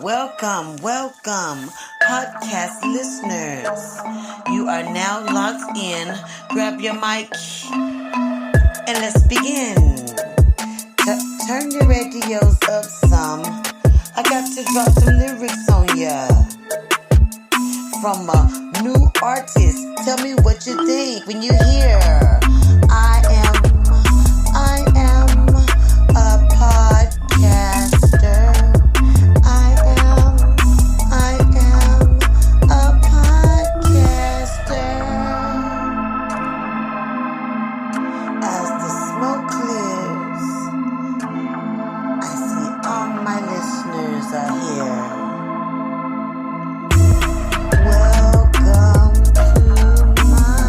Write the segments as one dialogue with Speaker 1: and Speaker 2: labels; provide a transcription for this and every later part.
Speaker 1: Welcome, podcast listeners. You are now locked in. Grab your mic and let's begin. Turn your radios up some. I got to drop some lyrics on ya. From a new artist. Tell me what you think when you hear. I am a podcaster. I am a podcaster. As the smoke clears, I see all my listeners are here. Welcome to my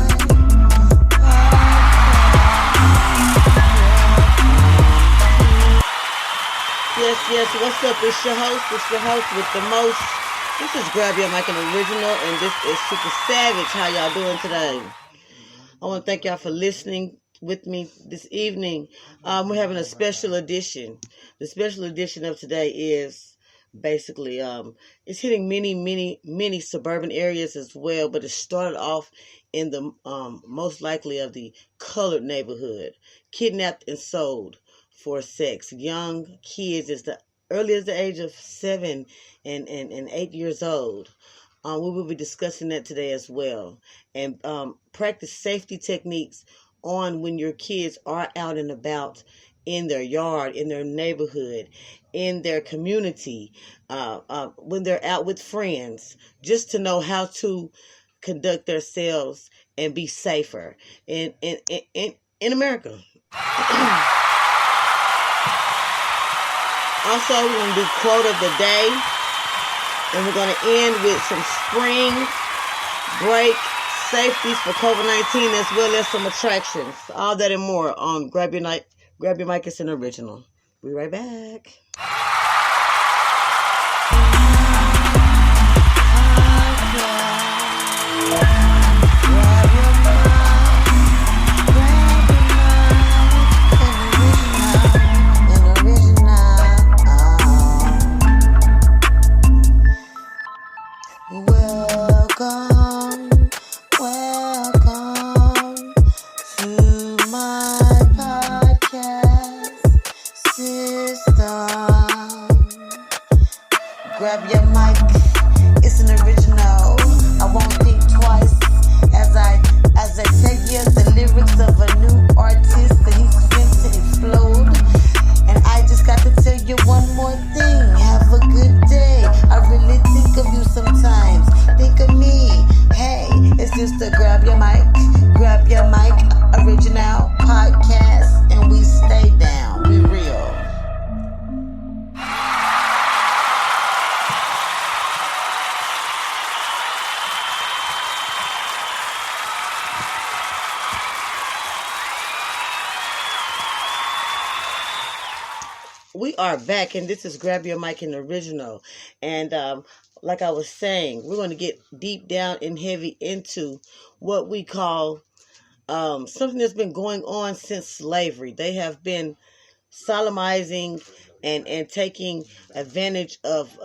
Speaker 1: podcast. Yes, what's up? It's your host with the most. This is Grab Your Mic, an original, and this is Super Savage. How y'all doing today? I want to thank y'all for listening with me this evening. We're having a special edition. The special edition of today is basically, it's hitting many suburban areas as well, but it started off in the most likely of the colored neighborhood. Kidnapped and sold for sex. Young kids as early as the age of 7 and 8 years old. We will be discussing that today as well. And practice safety techniques on when your kids are out and about in their yard, in their neighborhood, in their community, when they're out with friends, just to know how to conduct themselves and be safer in America. Also, we're going to do quote of the day, and we're going to end with some spring break safeties for COVID-19 as well as some attractions. All that and more on Grab Your Mic, it's an original. Be right back. Welcome to my podcast system. Grab your mic, it's an original. I won't think twice as I tell you the lyrics of a new artist that he's going to explode. And I just got to tell you one more thing. Have a good day. I really think of you sometimes. Think of me. Hey, it's just a Grab Your Mic original podcast, and we stay down. We real. We are back, and this is Grab Your Mic in the original. And like I was saying, we're going to get deep down and heavy into what we call something that's been going on since slavery. They have been sodomizing and taking advantage of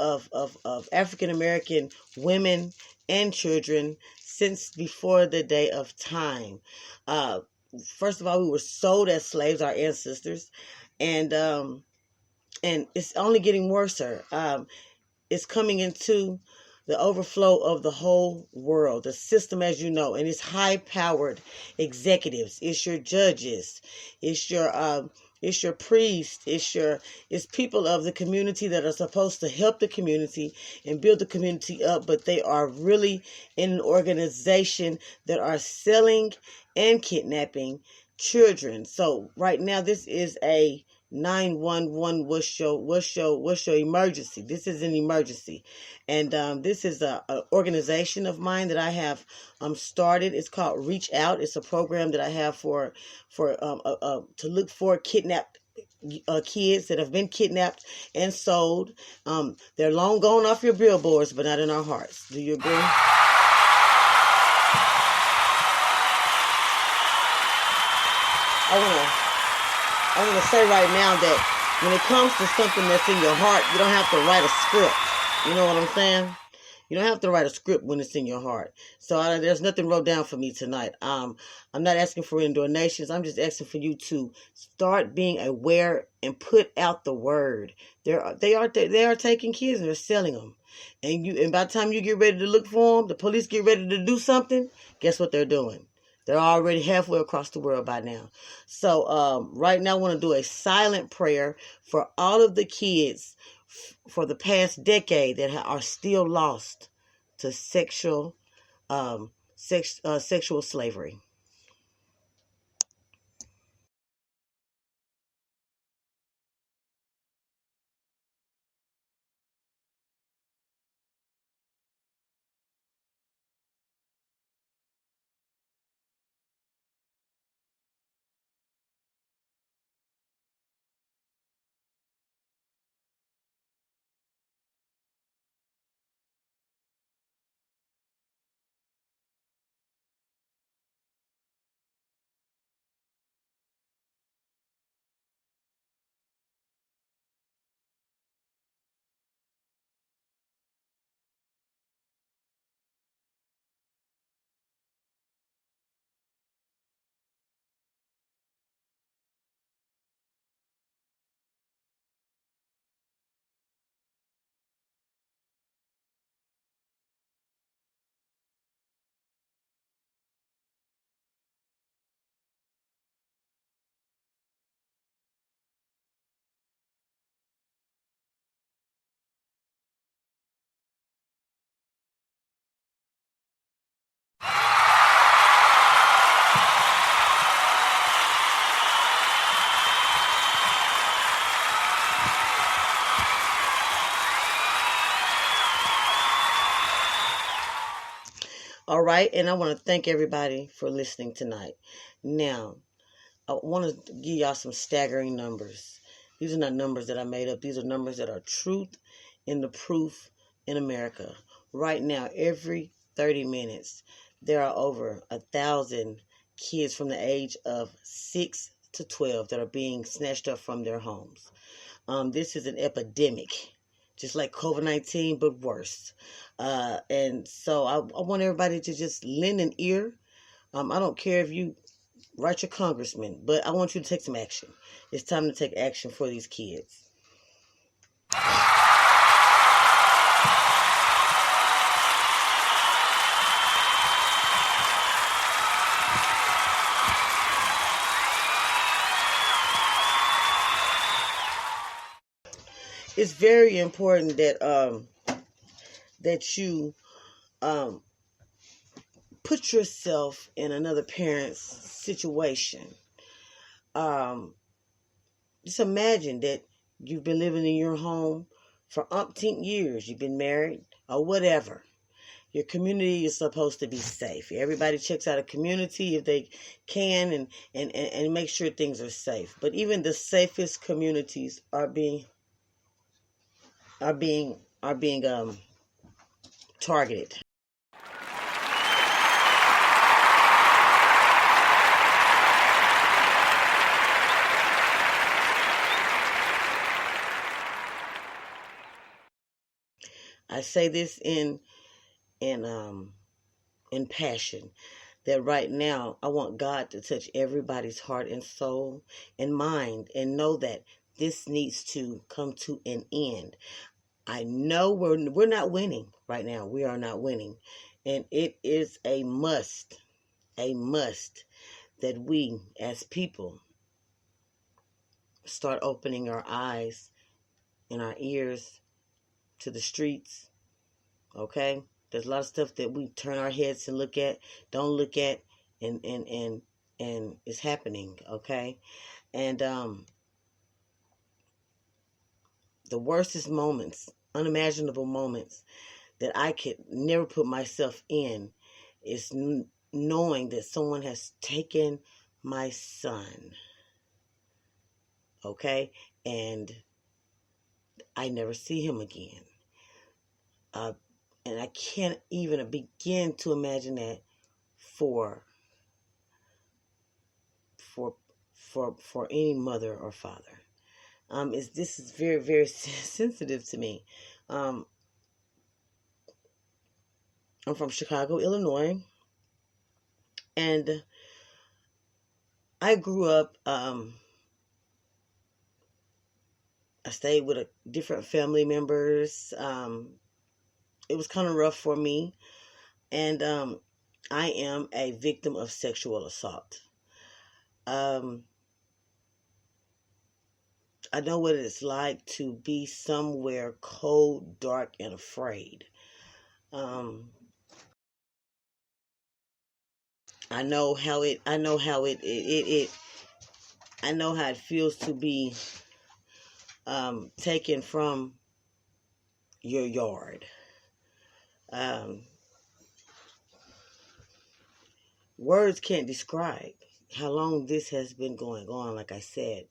Speaker 1: African American women and children since before the day of time. First of all, we were sold as slaves, our ancestors, and it's only getting worse. It's coming into the overflow of the whole world, the system, as you know, and it's high-powered executives. It's your judges. It's your priests. It's people of the community that are supposed to help the community and build the community up, but they are really in an organization that are selling and kidnapping children. So right now, this is a 911. What's your emergency? This is an emergency, and this is a organization of mine that I have started. It's called Reach Out. It's a program that I have for to look for kidnapped kids that have been kidnapped and sold. They're long gone off your billboards, but not in our hearts. Do you agree? I want to say right now that When it comes to something that's in your heart, you don't have to write a script. You know what I'm saying? You don't have to write a script when it's in your heart. So there's nothing wrote down for me tonight. I'm not asking for any donations. I'm just asking for you to start being aware and put out the word. They are taking kids and they're selling them. And by the time you get ready to look for them, the police get ready to do something. Guess what they're doing? They're already halfway across the world by now. So right now I want to do a silent prayer for all of the kids for the past decade that are still lost to sexual slavery. All right, and I want to thank everybody for listening tonight. Now, I want to give y'all some staggering numbers. These are not numbers that I made up. These are numbers that are truth in the proof in America. Right now, every 30 minutes, there are over 1,000 kids from the age of 6 to 12 that are being snatched up from their homes. This is an epidemic, just like COVID-19, but worse. And so I want everybody to just lend an ear. I don't care if you write your congressman, but I want you to take some action. It's time to take action for these kids. It's very important that you put yourself in another parent's situation. Just imagine that you've been living in your home for umpteen years. You've been married or whatever. Your community is supposed to be safe. Everybody checks out a community if they can and make sure things are safe. But even the safest communities are being targeted. I say this in passion, that right now I want God to touch everybody's heart and soul and mind and know that this needs to come to an end. I know we're not winning right now. We are not winning. And it is a must that we as people start opening our eyes and our ears to the streets. Okay? There's a lot of stuff that we turn our heads and don't look at, and it's happening, okay? And the worstest moments, unimaginable moments that I could never put myself in is knowing that someone has taken my son, okay? And I never see him again. And I can't even begin to imagine that for any mother or father. This is very, very sensitive to me. I'm from Chicago, Illinois, and I grew up. I stayed with different family members. It was kind of rough for me, and I am a victim of sexual assault. Um, I know what it's like to be somewhere cold, dark, and afraid. Um, I know how it. I know how it. I know how it feels to be taken from your yard. Um, Words can't describe how long this has been going on. Like I said,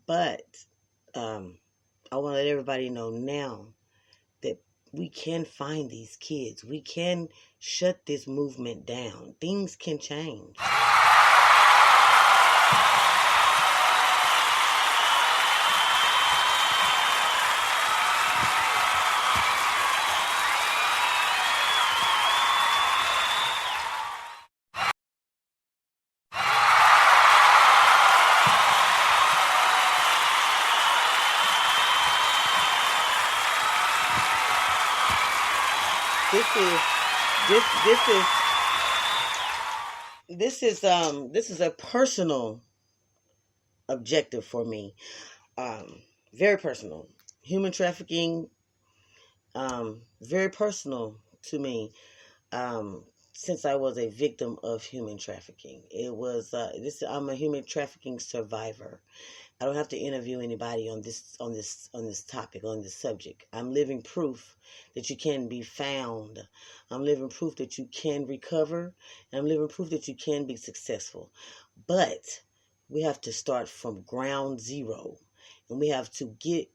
Speaker 1: but um, I want to let everybody know now that we can find these kids. We can shut this movement down. Things can change. This is this this is a personal objective for me. Very personal. Human trafficking, very personal to me. Since I was a victim of human trafficking, it was this. I'm a human trafficking survivor. I don't have to interview anybody on this topic, on this subject. I'm living proof that you can be found. I'm living proof that you can recover, and I'm living proof that you can be successful. But we have to start from ground zero, and we have to get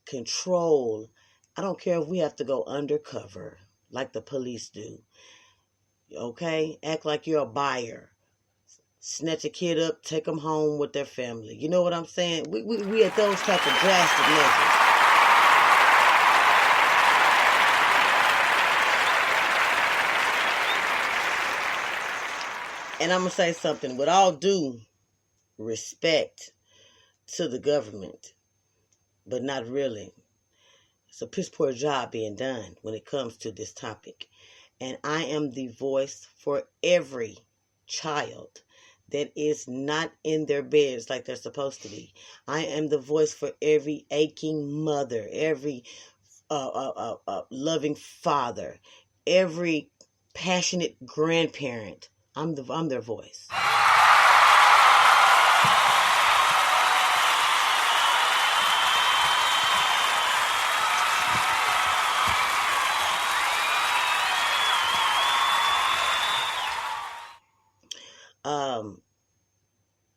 Speaker 1: control. I don't care if we have to go undercover like the police do. Okay? Act like you're a buyer. Snatch a kid up, take them home with their family. You know what I'm saying? We at those type of drastic measures. And I'm going to say something. With all due respect to the government, but not really. It's a piss poor job being done when it comes to this topic. And I am the voice for every child that is not in their beds like they're supposed to be. I am the voice for every aching mother, every loving father, every passionate grandparent. I'm their voice.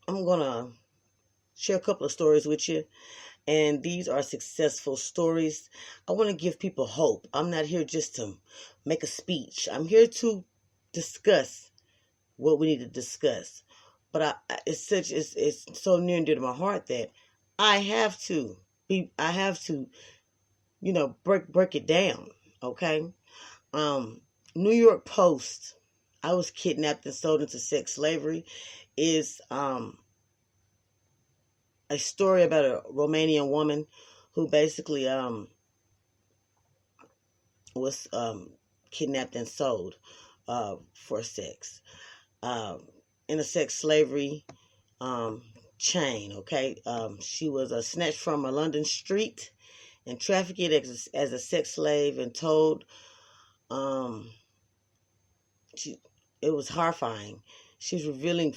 Speaker 1: I'm gonna share a couple of stories with you, and these are successful stories. I want to give people hope. I'm not here just to make a speech. I'm here to discuss what we need to discuss. But it's so near and dear to my heart that I have to break it down. Okay. New York Post. I was kidnapped and sold into sex slavery is a story about a Romanian woman who basically was kidnapped and sold for sex in a sex slavery chain. Okay, she was snatched from a London street and trafficked as a sex slave and told. It was horrifying. She's revealing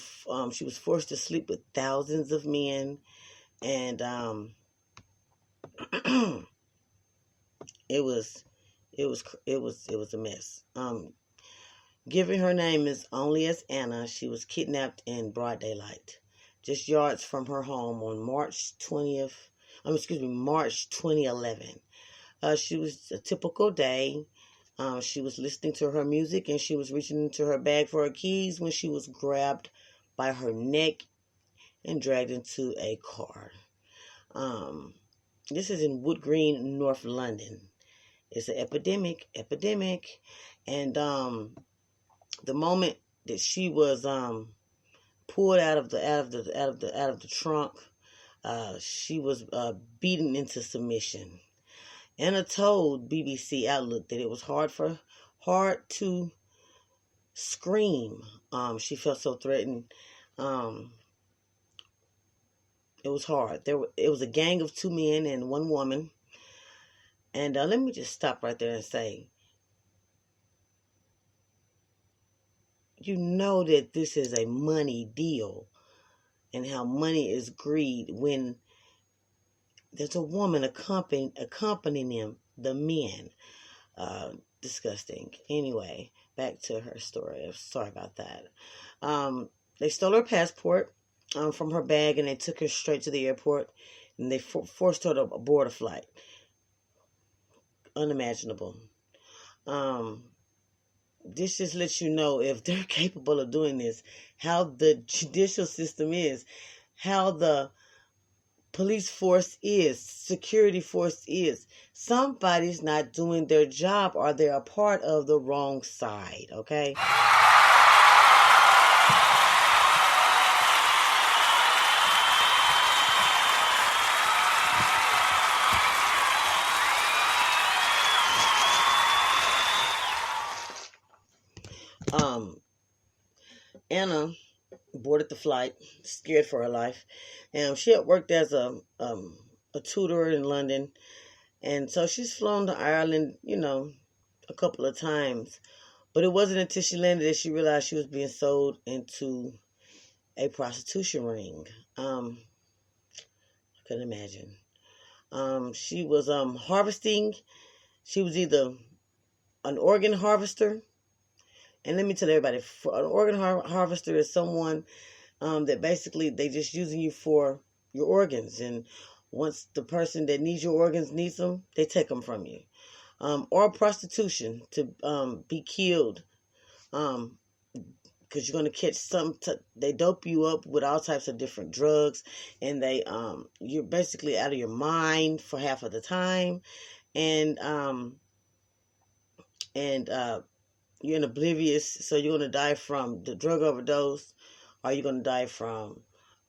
Speaker 1: she was forced to sleep with thousands of men, and it was a mess. Giving her name is only as Anna. She was kidnapped in broad daylight, just yards from her home on March 2011. She was a typical day. She was listening to her music and she was reaching into her bag for her keys when she was grabbed by her neck and dragged into a car. Um, this is in Wood Green, North London. It's an epidemic, and the moment that she was pulled out of the trunk, she was beaten into submission. Anna told BBC Outlook that it was hard to scream. She felt so threatened. It was hard. It was a gang of 2 men and 1 woman. And let me just stop right there and say, you know that this is a money deal, and how money is greed when there's a woman accompanying them, the men. Disgusting. Anyway, back to her story. Sorry about that. They stole her passport from her bag, and they took her straight to the airport, and they forced her to board a flight. Unimaginable. This just lets you know, if they're capable of doing this, how the judicial system is, how the police force is, security force is. Somebody's not doing their job, or they're a part of the wrong side, okay? Anna boarded the flight, scared for her life. And she had worked as a tutor in London. And so she's flown to Ireland, a couple of times. But it wasn't until she landed that she realized she was being sold into a prostitution ring. I couldn't imagine. She was harvesting. She was either an organ harvester. And let me tell everybody, an organ harvester is someone that basically they just using you for your organs. And once the person that needs your organs needs them, they take them from you. Or prostitution, to be killed. Because you're going to catch they dope you up with all types of different drugs. And you're basically out of your mind for half of the time. And you're oblivious, so you're going to die from the drug overdose, or you're going to die from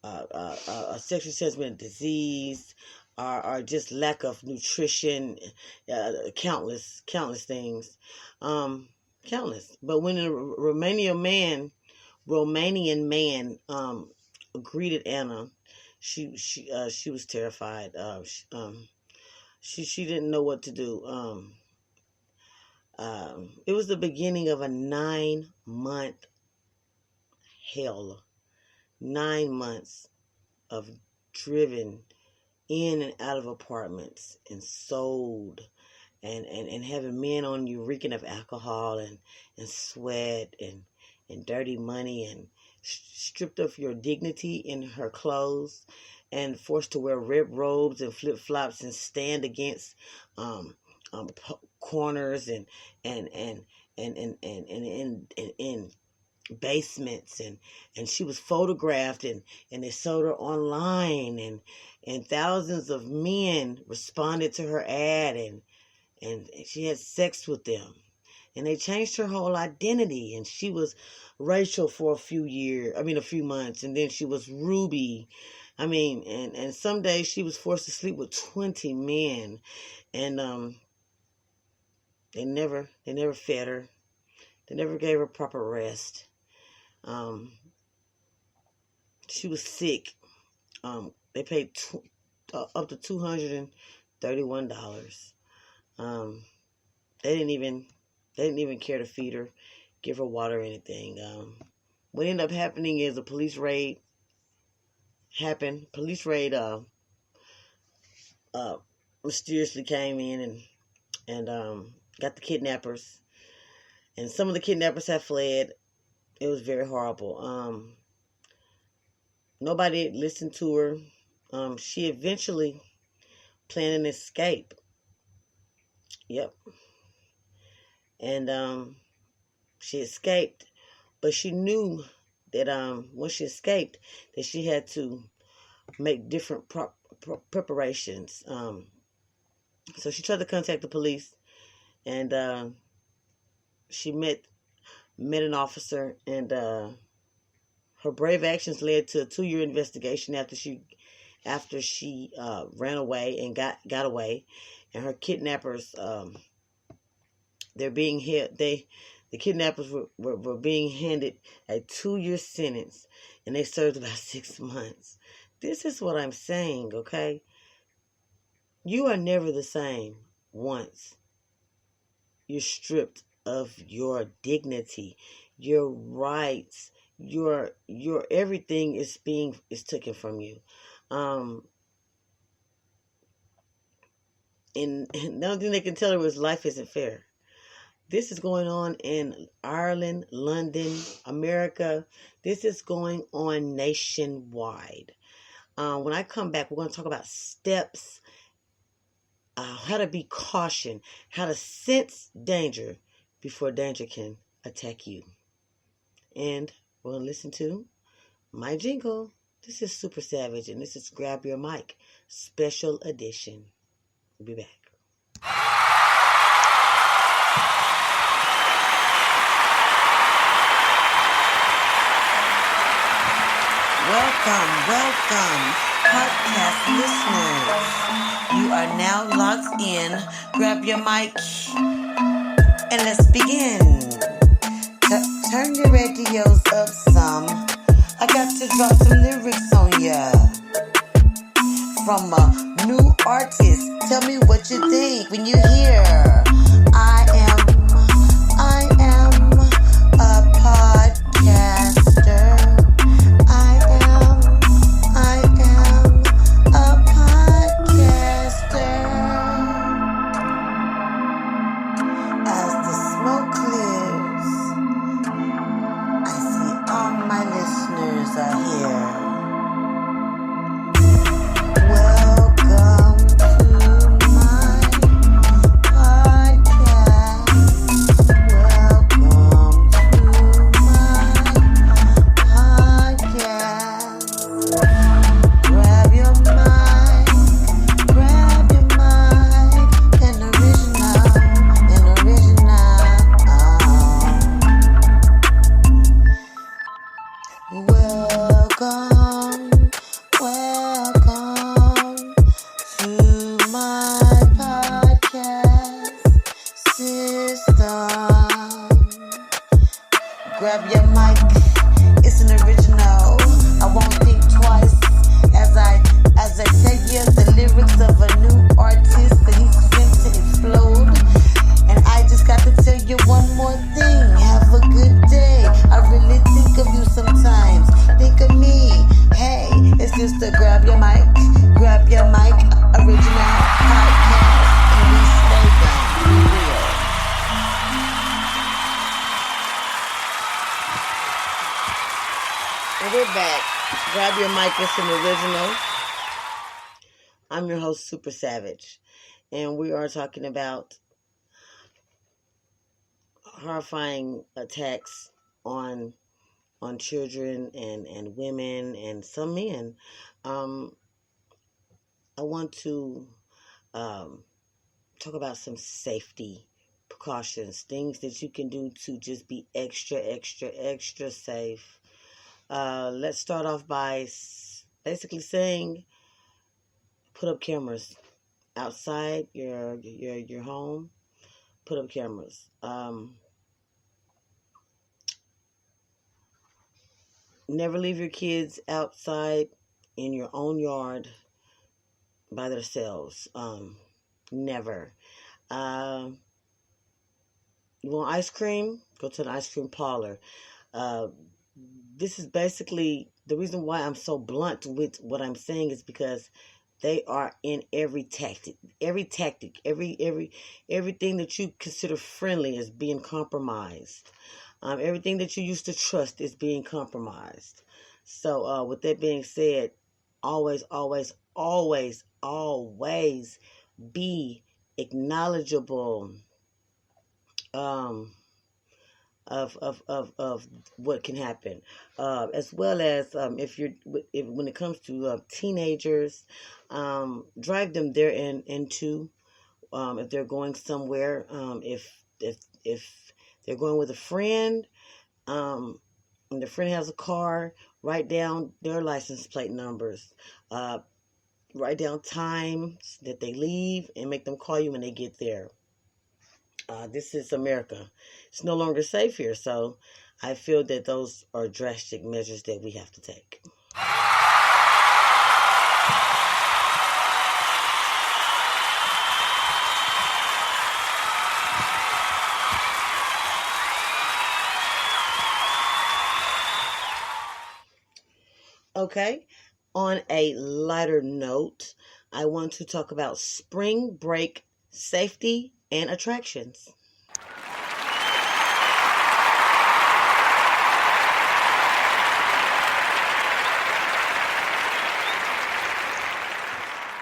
Speaker 1: a sexually transmitted disease, or just lack of nutrition, countless things, countless. But when a Romanian man greeted Anna, she was terrified. She didn't know what to do. It was the beginning of a 9-month hell. 9 months of driven in and out of apartments and sold and having men on you reeking of alcohol and sweat and dirty money, and stripped of your dignity in her clothes and forced to wear red robes and flip-flops and stand against corners and basements, and she was photographed and they sold her online, and thousands of men responded to her ad, and she had sex with them, and they changed her whole identity, and she was Rachel for a few months, and then she was Ruby. And some days she was forced to sleep with 20 men, and they never fed her. They never gave her proper rest. She was sick. They paid up to $231. They didn't even care to feed her, give her water or anything. What ended up happening is a police raid happened. Police raid mysteriously came in and got the kidnappers, and some of the kidnappers have fled. It was very horrible. Nobody listened to her. She eventually planned an escape. Yep. And she escaped, but she knew that when she escaped, that she had to make different preparations. So she tried to contact the police, and she met an officer, and her brave actions led to a 2-year investigation after she ran away and got away, and her kidnappers they're being hit. The kidnappers were being handed a 2-year sentence, and they served about 6 months. This is what I'm saying, okay? You are never the same once you're stripped of your dignity, your rights, your everything is taken from you. And the only thing they can tell her is life isn't fair. This is going on in Ireland, London, America. This is going on nationwide. When I come back, we're going to talk about steps, how to be caution, how to sense danger before danger can attack you. And we're going to listen to my jingle. This is Super Savage, and this is Grab Your Mic, special edition. We'll be back. Welcome, podcast listeners. You are now locked in. Grab your mic and let's begin. Turn your radios up some. I got to drop some lyrics on ya. From a new artist. Tell me what you think when you hear. I am a podcaster. I am a podcaster. As the smoke clears, I see all my listeners are here. Welcome to my podcast. Welcome to my podcast. Grab your mic, an original. Welcome to my podcast system. Grab your mic, it's an original. I won't think twice as I tell you the lyrics of a new artist that he's going to explode. And I just got to tell you one more thing. Have a good day. I really think of you sometimes. Think of me. Hey, it's just a Grab Your Mic original podcast. And we stay down. We real. And we're back. Grab Your Mic is an original. I'm your host, Super Savage. And we are talking about horrifying attacks on children and women and some men. I want to talk about some safety precautions, things that you can do to just be extra safe. Let's start off by basically saying, put up cameras outside your home. Put up cameras. Never leave your kids outside in your own yard by themselves. Never. You want ice cream? Go to an ice cream parlor. This is basically the reason why I'm so blunt with what I'm saying is because they are in every tactic, everything that you consider friendly is being compromised. Everything that you used to trust is being compromised. So, with that being said, always be acknowledgeable. of what can happen, as well as when it comes to teenagers, drive them there into if they're going somewhere, if they're going with a friend, and the friend has a car, write down their license plate numbers, write down times that they leave, and make them call you when they get there. This is America. It's no longer safe here, so I feel that those are drastic measures that we have to take. Okay, on a lighter note, I want to talk about spring break safety and attractions.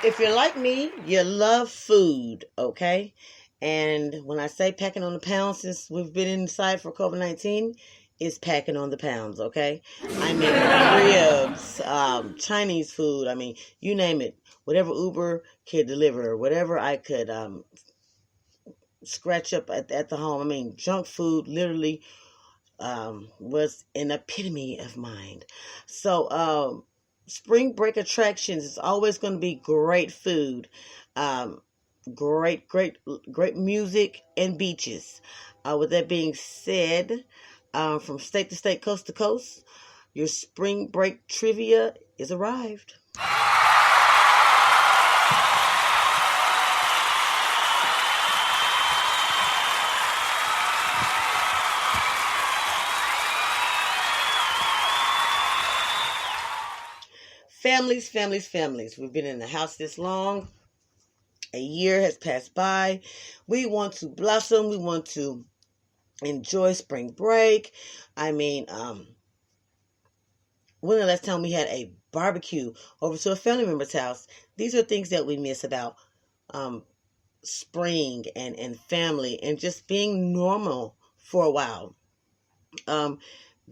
Speaker 1: If you're like me, you love food, okay? And when I say packing on the pounds, since we've been inside for COVID-19, it's packing on the pounds, okay? I mean, ribs, Chinese food, I mean, you name it. Whatever Uber could deliver, whatever I could scratch up at the home. I mean, junk food literally was an epitome of mine. So, spring break attractions is always going to be great food, great music, and beaches. With that being said, from state to state, coast to coast, your spring break trivia is arrived. Families. We've been in the house this long. A year has passed by. We want to blossom. We want to enjoy spring break. I mean, when the last time we had a barbecue over to a family member's house? These are things that we miss about spring and family and just being normal for a while.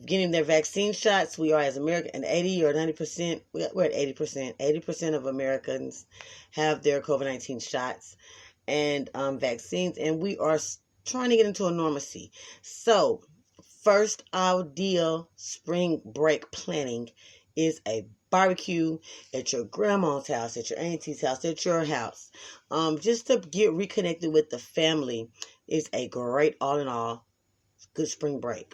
Speaker 1: Getting their vaccine shots. We are, as America, and 80 or 90%, we're at 80%. 80% of Americans have their COVID-19 shots and vaccines, and we are trying to get into a normalcy. So, first ideal spring break planning is a barbecue at your grandma's house, at your auntie's house, at your house. Just to get reconnected with the family is a great, all in all, good spring break.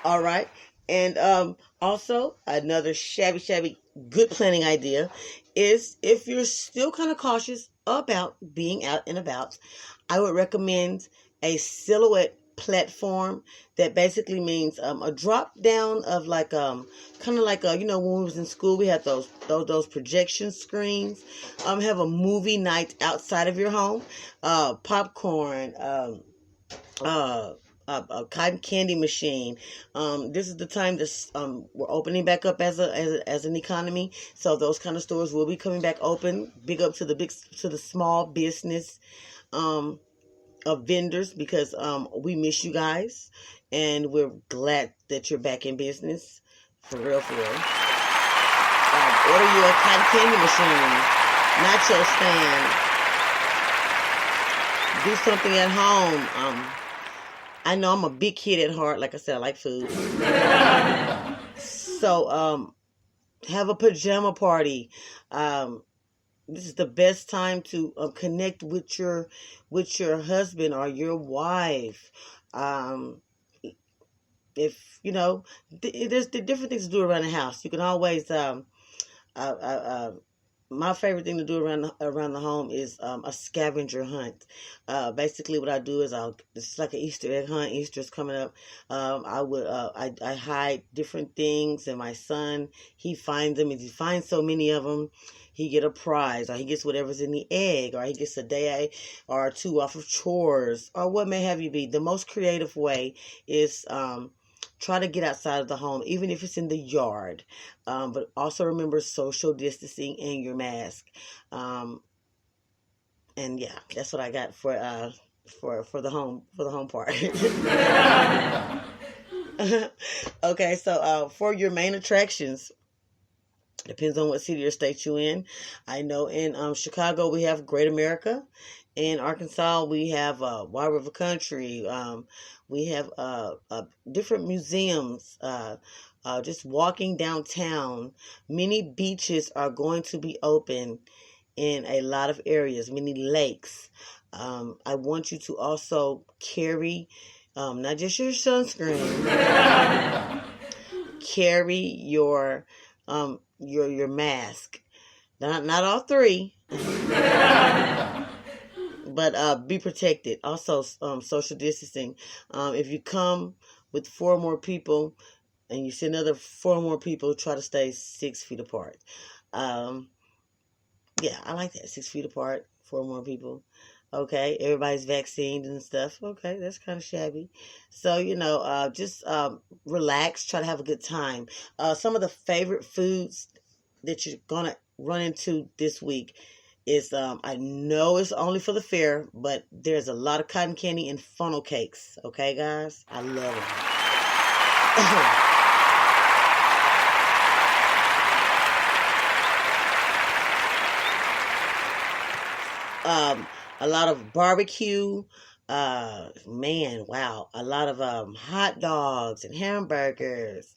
Speaker 1: All right. And also, another shabby good planning idea is if you're still kind of cautious about being out and about, I would recommend a silhouette platform that basically means a drop down of like kind of like when we was in school we had those projection screens. Have a movie night outside of your home, popcorn, a cotton candy machine. This is the time that we're opening back up as an economy. So those kind of stores will be coming back open. Big up to the small business of vendors, because we miss you guys and we're glad that you're back in business for real. Order you a cotton candy machine, nacho stand. Do something at home. I know I'm a big kid at heart. Like I said, I like food. So, have a pajama party. This is the best time to connect with your husband or your wife. If there's the different things to do around the house. You can always my favorite thing to do around the home is a scavenger hunt. Basically, what I do is it's like an Easter egg hunt. Easter's coming up. I hide different things, and my son, he finds them. If he finds so many of them, he get a prize, or he gets whatever's in the egg, or he gets a day or two off of chores, or what may have you be. The most creative way is try to get outside of the home, even if it's in the yard. But also remember social distancing and your mask. And yeah, that's what I got for the home part. Okay, so for your main attractions, depends on what city or state you're in. I know in Chicago we have Great America. In Arkansas we have Wild River Country. We have different museums. Just walking downtown, many beaches are going to be open in a lot of areas, many lakes. I want you to also carry not just your sunscreen, carry your mask. Not all three, but be protected. Also, social distancing. If you come with 4 more people and you see another 4 more people, try to stay 6 feet apart. Yeah, I like that. 6 feet apart, 4 more people. Okay, everybody's vaccinated and stuff. Okay, that's kind of shabby. So, just relax, try to have a good time. Some of the favorite foods that you're going to run into this week is, I know it's only for the fair, but there's a lot of cotton candy and funnel cakes. Okay, guys? I love them. A lot of barbecue, man, wow. A lot of hot dogs and hamburgers.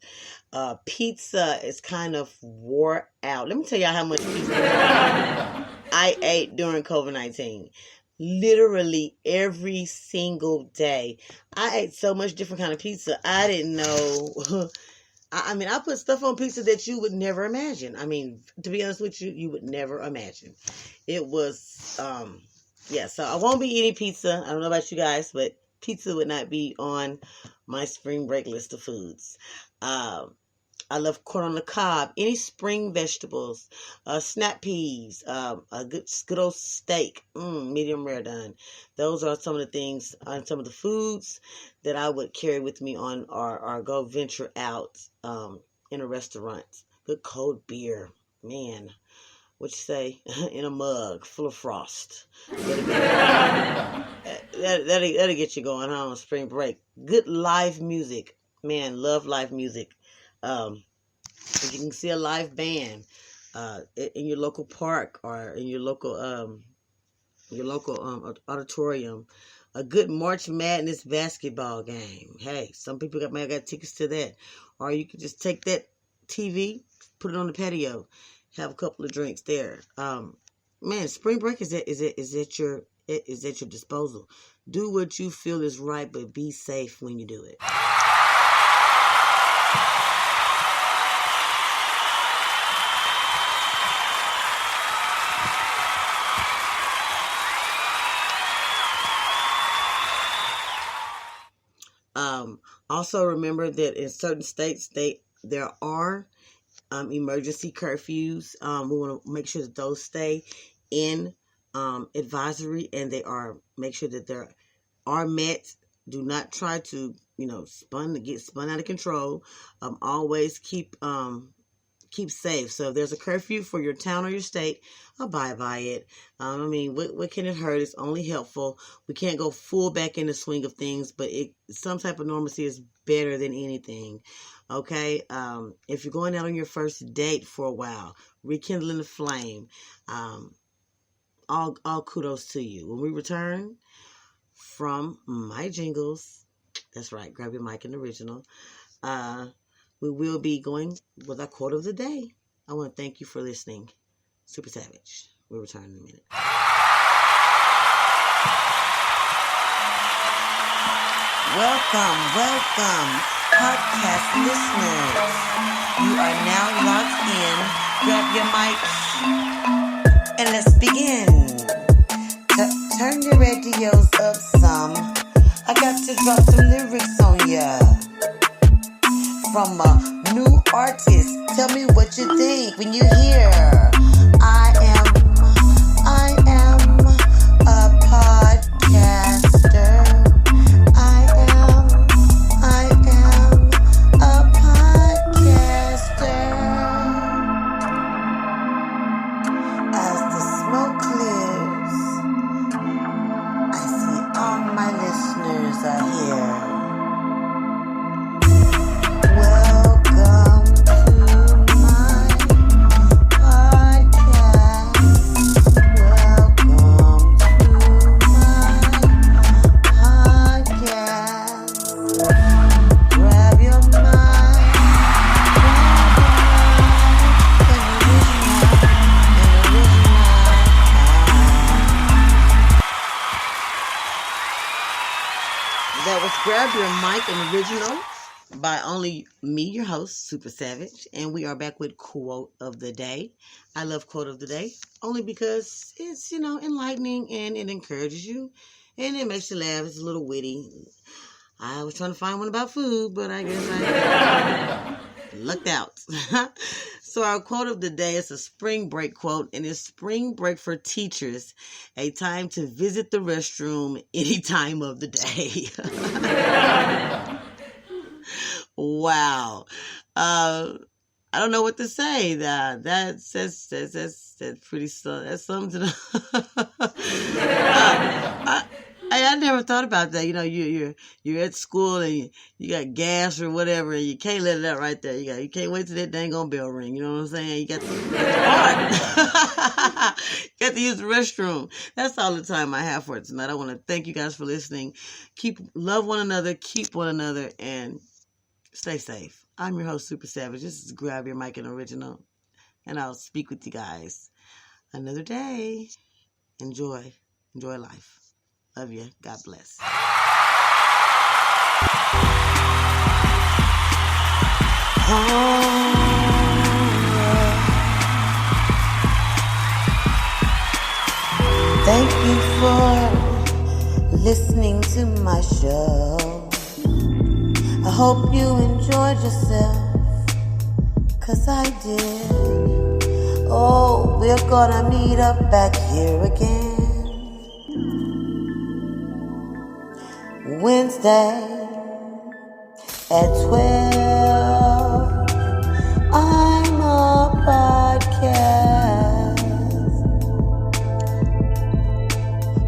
Speaker 1: Pizza is kind of wore out. Let me tell y'all how much pizza I ate during COVID-19. Literally every single day. I ate so much different kind of pizza. I didn't know. I put stuff on pizza that you would never imagine. To be honest with you, you would never imagine. It was, so I won't be eating pizza. I don't know about you guys, but pizza would not be on my spring break list of foods. I love corn on the cob, any spring vegetables, snap peas, a good old steak, medium rare done. Those are some of the things, some of the foods that I would carry with me on or go venture out in a restaurant. Good cold beer, man. What you say? In a mug full of frost. That'll get you going on spring break. Good live music, man. Love live music. If you can see a live band in your local park or in your local auditorium, a good March Madness basketball game. Hey, some people may have got tickets to that, or you can just take that TV, put it on the patio, have a couple of drinks there. Man, spring break is at your disposal. Do what you feel is right, but be safe when you do it. Also remember that in certain states, there are emergency curfews. We want to make sure that those stay in advisory, and make sure that they are met. Do not try to get spun out of control. Always keep safe. So if there's a curfew for your town or your state, abide by it. What can it hurt? It's only helpful. We can't go full back in the swing of things, but some type of normalcy is better than anything. Okay? If you're going out on your first date for a while, rekindling the flame, all kudos to you. When we return from my jingles, that's right, grab your mic and original, we will be going with our quote of the day. I want to thank you for listening. Super Savage. We'll return in a minute. Welcome, podcast listeners. You are now locked in. Grab your mic and let's begin. Turn your radios up some. I got to drop some lyrics on ya. From a new artist, tell me what you think when you hear I am a podcaster. I am here. Welcome to my podcast. Welcome to my podcast. Grab your mind, That was Grab Your Mic, an original by only me, your host, Super Savage. And we are back with Quote of the Day. I love Quote of the Day only because it's, enlightening and it encourages you and it makes you laugh. It's a little witty. I was trying to find one about food, but I guess I lucked out. So our quote of the day is a spring break quote, and it's spring break for teachers, a time to visit the restroom any time of the day. Wow. I don't know what to say. That's pretty. That sums it up. I never thought about that. You're at school and you got gas or whatever, and you can't let it out right there. You can't wait till that dang on bell ring. You know what I'm saying? You got to use the restroom. That's all the time I have for tonight. I want to thank you guys for listening. Love one another, keep one another, and stay safe. I'm your host, Super Savage. This is Grab Your Mic, an original, and I'll speak with you guys another day. Enjoy life. Love you. God bless. Thank you for listening to my show. I hope you enjoyed yourself, 'cause I did. Oh, we're gonna meet up back here again Wednesday at 12. I'm a podcast.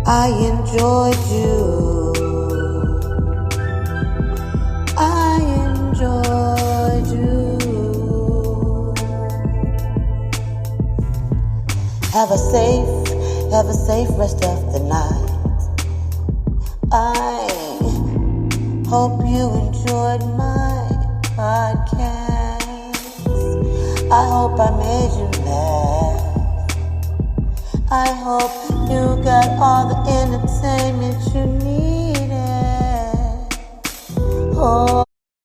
Speaker 1: I enjoyed you. I enjoyed you. Have a safe rest of the night. I hope you enjoyed my podcast. I hope I made you laugh. I hope you got all the entertainment you needed. Oh.